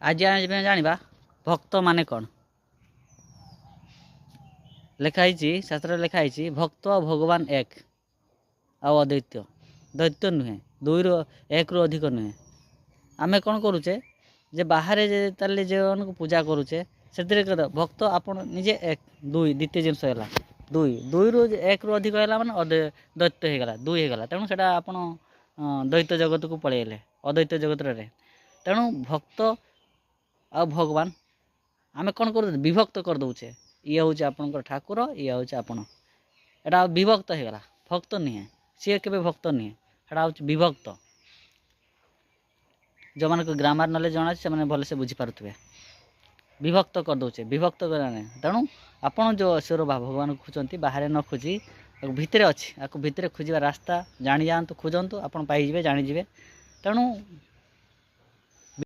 आज जाना भक्त माने कौन लिखाई शास्त्र लिखाई भक्त और भगवान एक आउ अद्वैत दैत्य नुहे दुई एक रु अधिक नुहे आमे कौन करुचे जे बाहर ताले जो पूजा करुचे से भक्त आपण निजे एक दुई द्वितीय जिनस है दुई दुई रु एक रु अधिक है माने दैत्य होगला दुई होगला तेणु से आप द्वैत जगत को पलैले अद्वैत जगत रे तेणु भक्त आ भगवान आमे कौन कर विभक्त कर दौचे ये हूँ आपंकर ठाकुर ये हूँ आपण एटा विभक्त होगला भक्त नुहे सी के भक्त नुहे एटा हूँ विभक्त जो मान ग्रामर नॉलेज जना से भलसे बुझीपारे विभक्त कर दौचे विभक्त तेणु आपड़ जो ईश्वर भगवान खोजती बाहर न खोजी भितर अच्छी भितर खोजा रास्ता जानी जातु खोजतु आप पाइबे जानीजे तेणु